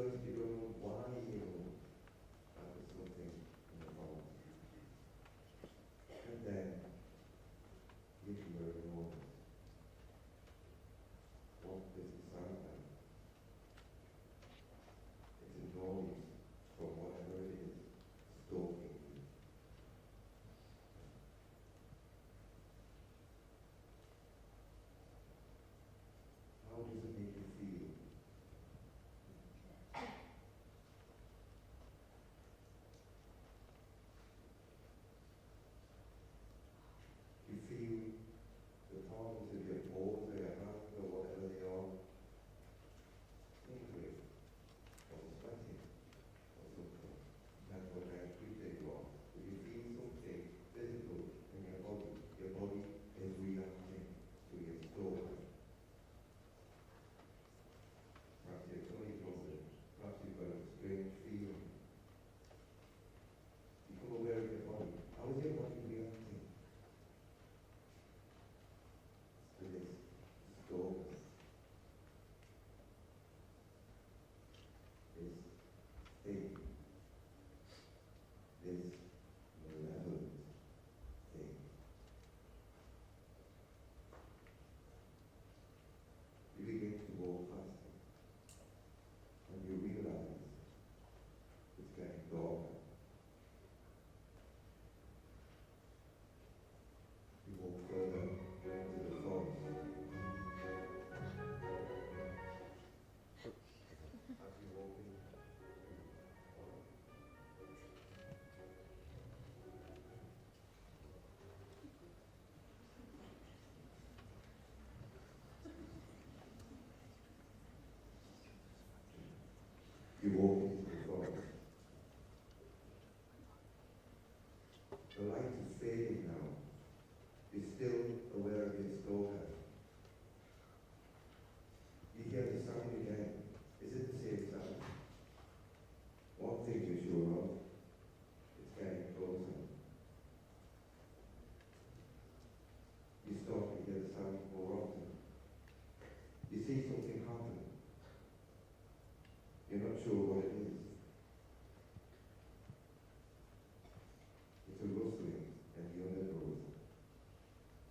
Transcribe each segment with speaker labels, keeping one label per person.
Speaker 1: first you don't know why you know that was something in the past. And then you can learn more. What does it sound like? It's a noise from whatever it is stalking you. How does it make you feel? You feel the palms of your paws or your hands or whatever they are tingling or sweating or something. That's what I appreciate you are. If you feel something physical in your body is reacting to your story. Perhaps your tummy problem, perhaps you've got a strange feeling. Become aware of your body. How is your body reacting to this story? This thing, this malevolent thing. You begin to walk faster, and you realize it's getting darker. You walk further into the forest. As you walk in, you walk into the forest. The light is fading now. You're still aware of your stalker. You hear the sound again. Is it the same sound? One thing you're sure of, it's getting closer. You start to hear the sound more often. You see something happen. You're not sure what it is. It's a rustling in the undergrowth.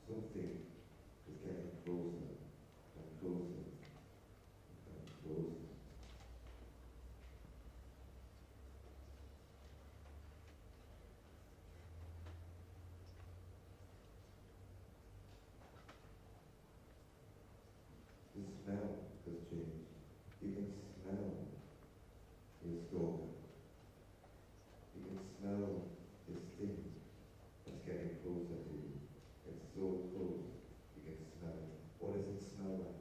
Speaker 1: Something is getting closer and closer and closer. The smell has changed. You can smell your stalker. You can smell this thing that's getting closer to you. It's so close, you can smell it. What does it smell like?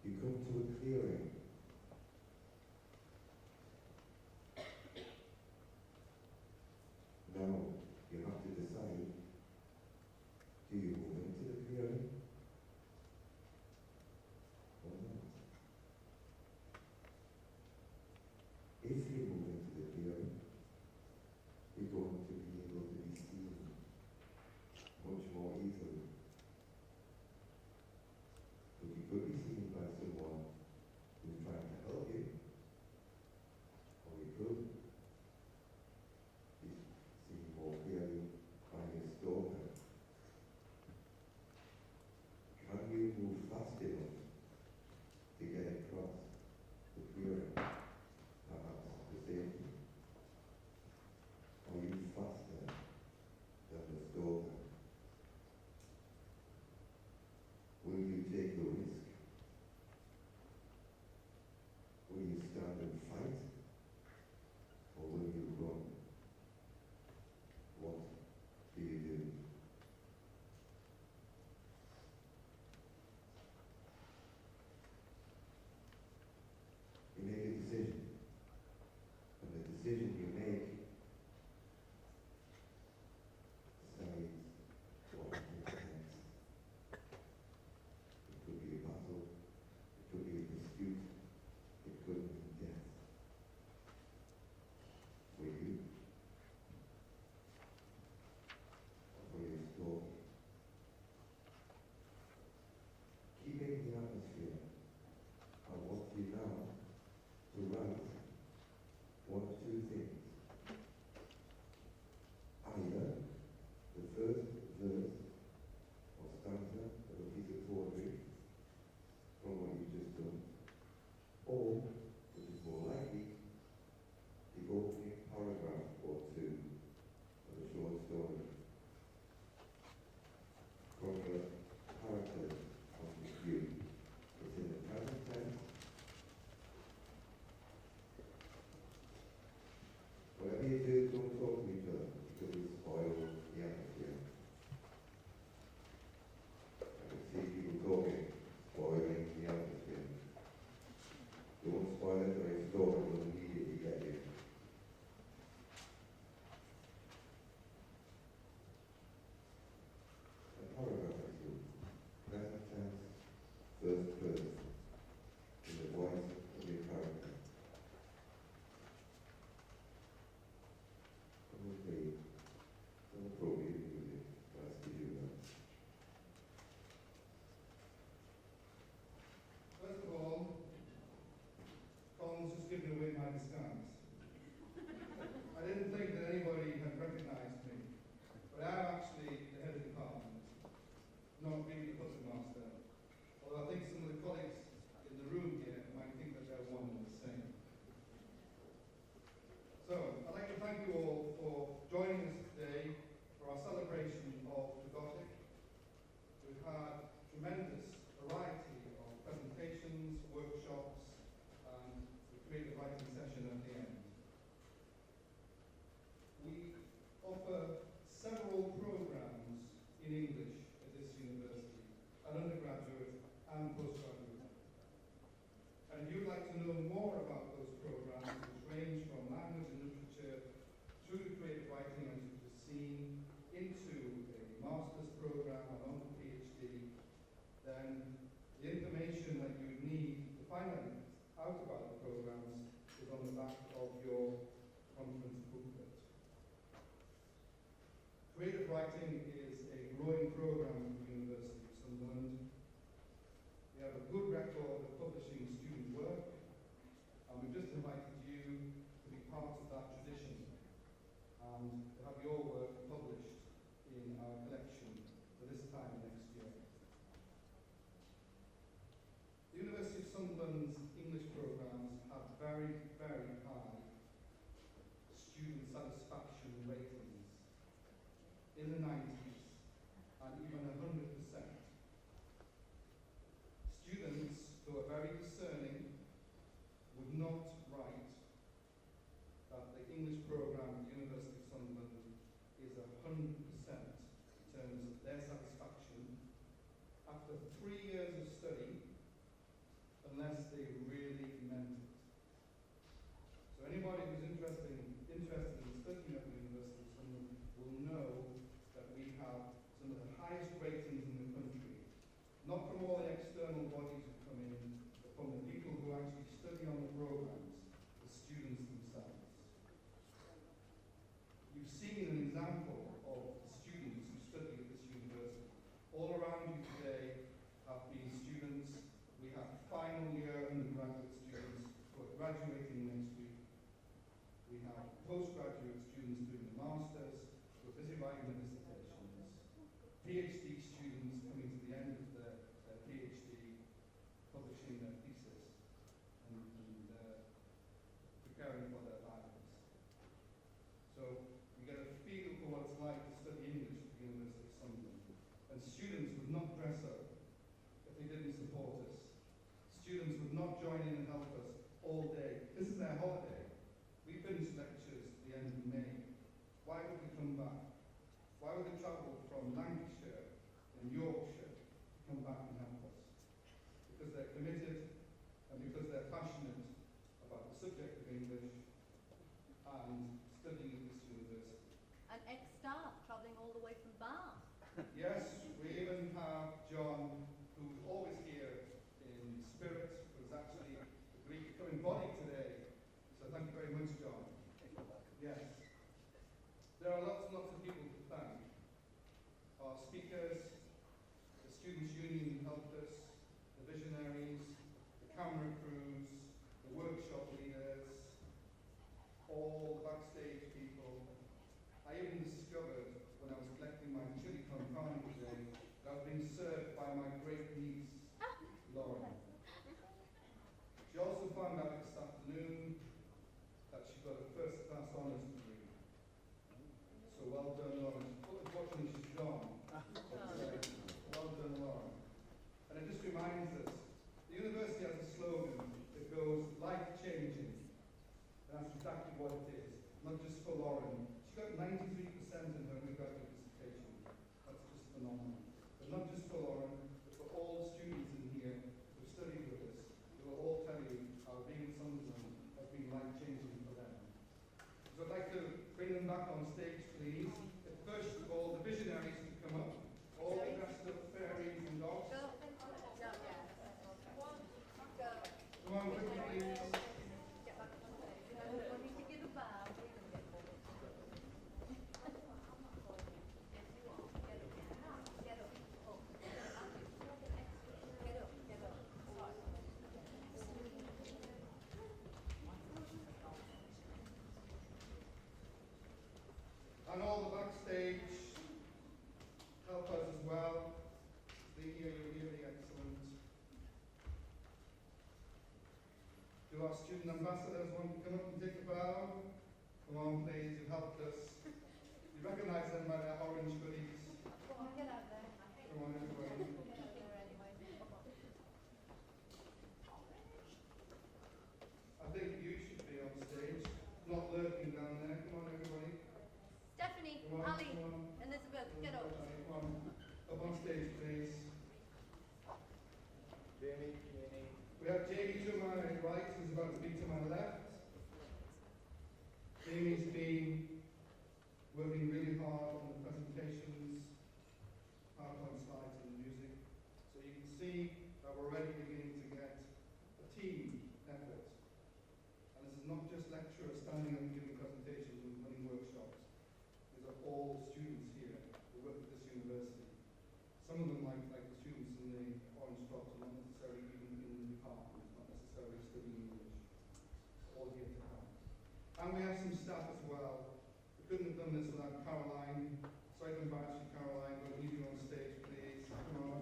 Speaker 1: You come to a clearing. Now, you have to decide, do you move into the clearing or not? If you move into the clearing, you're going to be able to be seen much more easily. But you could be seen by someone who's atmosphere. I want you now to write one of two things. Either the first verse or stanza of a piece of poetry from what you've just done, or, which is more likely, the opening paragraph or two of a short story from the characters of the view. It's in the present tense. Whatever you do, don't talk to each other because it spoils the atmosphere. I can see people talking, spoiling the atmosphere. Don't spoil it or your story will immediately get you. A paragraph or two, present tense, first person, in the voice of your character. Okay, some appropriate music as we do that.
Speaker 2: First of all, Colin's just given away my disguise. I didn't think that anybody had recognized me, but I'm actually the head of the department, not really the puppet master. Although I think some of the colleagues in the room here might think that they're one and the same. So, I'd like to thank you all for joining us today for our celebration of the Gothic. We've had tremendous variety of presentations, workshops, and the creative writing session at the end. We offer several programs in English at this university, an undergraduate and postgraduate. And if you'd like to know more about those programs, which range from language and literature through the creative writing, as you've just seen, into a master's program and on to PhD, then the information that you need to find out about the programs is on the back of your conference booklet. Creative writing is a growing program at the University of Sunderland. We have a good record of publishing student work, and we've just invited you to be part of that tradition and to have your work published in our collection for this time next year. The University of Sunderland's English programs have very, very high student satisfaction ratings in the 90s and even 100%. Students who are very discerning would not write that the English program at the University of Sunderland is 100% in terms of their satisfaction after 3 years of study, unless they really meant it. So anybody who's interested in studying at the University of Sunderland will know that we have some of the highest ratings in the country, not from all the external bodies who come in, but from the people who actually study on the programs, the students themselves. You've seen an example of the students who study at this university. All around you today have been students. We have final year undergraduate students who are graduating next week. We have postgraduate students doing the masters who are busy writing their dissertations. PhD students coming to the end of their PhD, publishing their thesis and preparing for their lives. So we get a feel for what it's like to study English at the University of Sunderland. And students would not dress up if they didn't support us. Students would not join in and help us all day. This is their holiday. We finish lectures at the end of May. Why would they come back? Why would they travel from Lancashire and Yorkshire to come back and help us? Because they're committed and because they're passionate about the subject of English and studying at this university.
Speaker 3: And ex-staff travelling all the way from Bath.
Speaker 2: Yes, we even have John, who's always here in spirit, who's actually agreed to come in body today. So thank you very much, John. Yes. There are lots and lots of people to thank. Our speakers, the Students' Union who helped us, the visionaries, Do our student ambassadors want to come up and take a bow? Come on, please, you've helped us. You recognise them by their orange hoodies.
Speaker 3: Come on, get out there.
Speaker 2: Come on, everybody.
Speaker 3: Get out there anyway.
Speaker 2: I think you should be on stage, not lurking down there. Come on, everybody.
Speaker 3: Stephanie,
Speaker 2: Come on,
Speaker 3: Ali,
Speaker 2: come on.
Speaker 3: Elizabeth, get up.
Speaker 2: Come on, up on stage, please.
Speaker 4: Jamie.
Speaker 2: We have Jamie to my right, who's about to be to my left. Jamie's been working really hard on the presentations, PowerPoint slides and the music. So you can see that we're already beginning to get a team effort. And this is not just lecturers standing up and giving presentations and running workshops. These are all students here who work at this university. Some of them, like the students in the orange tops, are not necessarily even in the department, not necessarily studying English. All here to help. And we have some staff as well. We couldn't have done this without Caroline. Sorry to embarrass you, Caroline, but leave you on stage, please. Come on.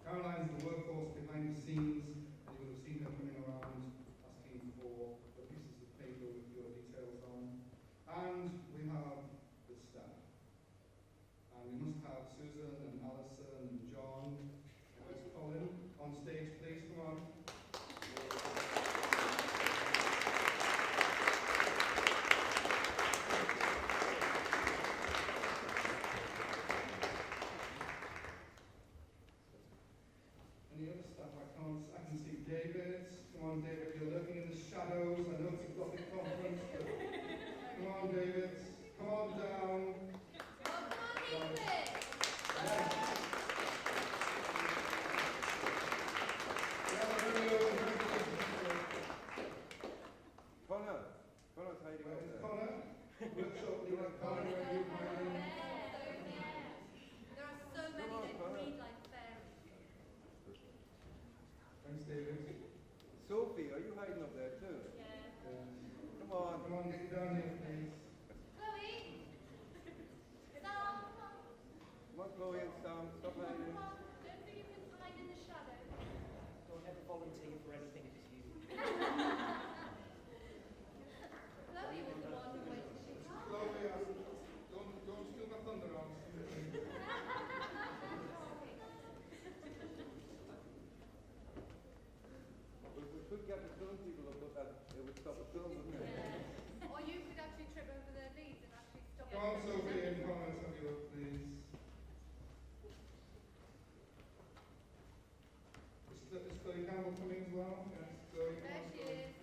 Speaker 2: Caroline's the workhorse behind the scenes. You would have seen her coming around asking for the pieces of paper with your details on. And we have the staff. And we must have Susan and Alison and John. And where's Colin? On stage, please, come on. Any other stuff? I can see David. Come on, David, you're lurking in the shadows. I know it's a Gothic conference, but come on, David. Come on down.
Speaker 3: Come on, English.
Speaker 4: Connor's hiding
Speaker 2: Where
Speaker 4: out
Speaker 2: is
Speaker 4: there.
Speaker 2: Connor? Workshop, you like Connor? Where are you hiding?
Speaker 3: There are so many that breathe like fairies.
Speaker 2: Thanks, David.
Speaker 4: Sophie, are you hiding up there too?
Speaker 3: Yeah.
Speaker 4: Come on.
Speaker 2: Come on, get down here, please.
Speaker 3: Chloe! Sam!
Speaker 4: Come on, Chloe and Sam. Stop
Speaker 3: Come
Speaker 4: hiding.
Speaker 3: on. Don't think you can hide in the shadow.
Speaker 5: Don't ever volunteer for anything if it's you.
Speaker 3: Chloe was the one who went to Chicago.
Speaker 2: Chloe, don't steal my thunder on.
Speaker 4: If we could get the film people up, it would stop the film, wouldn't it?
Speaker 3: Or you could actually trip over their leads and actually stop
Speaker 2: Come on, Sophie, and Connor, have you up, please. Is Chloe Campbell coming as well? Yes, Chloe, come
Speaker 3: There
Speaker 2: on,
Speaker 3: she
Speaker 2: Chloe.
Speaker 3: is.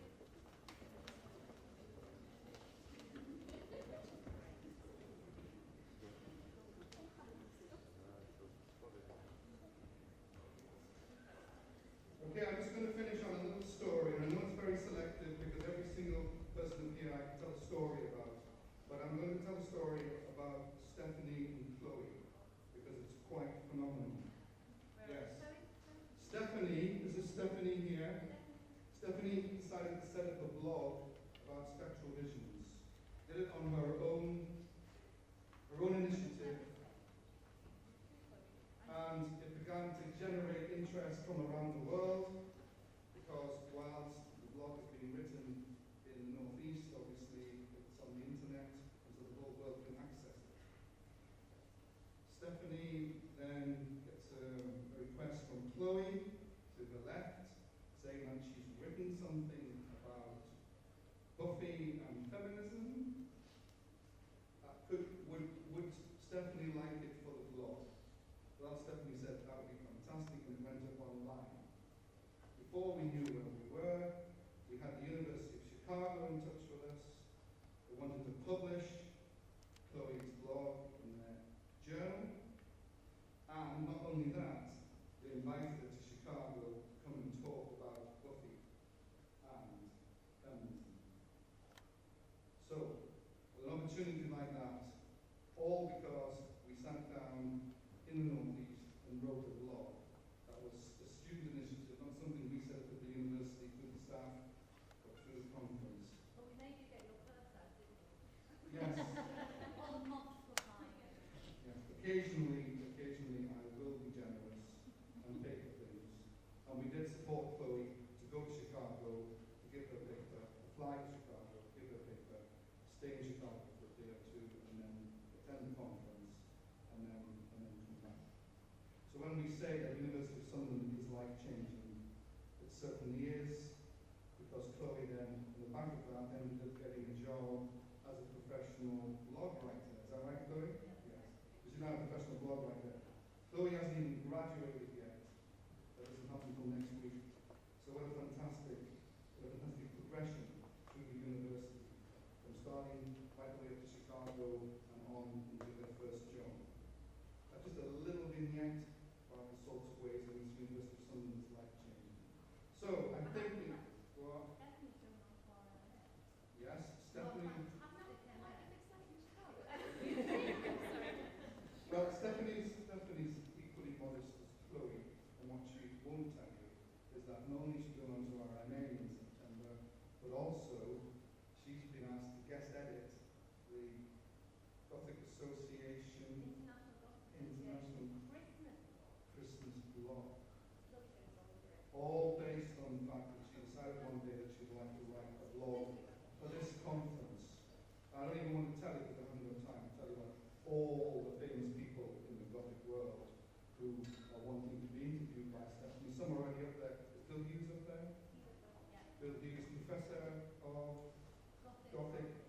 Speaker 2: Okay, I'm just going to finish on a little story, and I know it's very selective because every single person here I can tell a story about. But I'm going to tell a story about Stephanie and Chloe because it's quite phenomenal. Yes. Stephanie, this is Stephanie here. Stephanie decided to set up a blog about spectral visions. Did it on her own initiative, and it began to generate interest from around the world because whilst the blog is being written in the Northeast, obviously it's on the internet, and so the whole world can access it. Stephanie then gets a request from Chloe to the left saying that she's written something about Buffy and feminism. Would Stephanie like it for the blog? Well, Stephanie said that would be fantastic, and it went up online. Before we knew where we were, we had the University of Chicago in touch with us. They wanted to publish Chloe's blog in their journal. And not only that, they invited her to Chicago to come and talk about Buffy and feminism. So, with an opportunity like that, all because we sat down in the Northeast and wrote a blog. That was a student initiative, not something we set up at the university through the staff or through the conference.
Speaker 3: But we made you get your purse out, didn't we?
Speaker 2: Yes, when we say that University of Sunderland is life-changing, it certainly is, because Chloe then, on the back of that, ended up getting a job as a professional blog writer. Is that right, Chloe? Yes. She's now a professional blog writer. Chloe hasn't even graduated yet. That doesn't happen until next week. So what a fantastic progression through the university, from starting right the way up to Chicago and on into their first job. That's just a little vignette about the sorts of ways in which University of Sunderland is life-changing. So I'm thinking, well,
Speaker 3: Stephanie's done one for
Speaker 2: yes, Stephanie. Well, Stephanie's equally modest as Chloe, and what she won't tell you is that not only she's going on to our MA in September, but also she's been asked to guest edit the Gothic Association International Christmas blog, all based on the fact that she decided one day that she'd like to write a blog for this conference. I don't even want to tell you because I haven't got time to tell you about all the famous people in the Gothic world who are wanting to be interviewed by Stephanie. Some are already up there. Is Bill Hughes up there? Bill Hughes, Professor of Gothic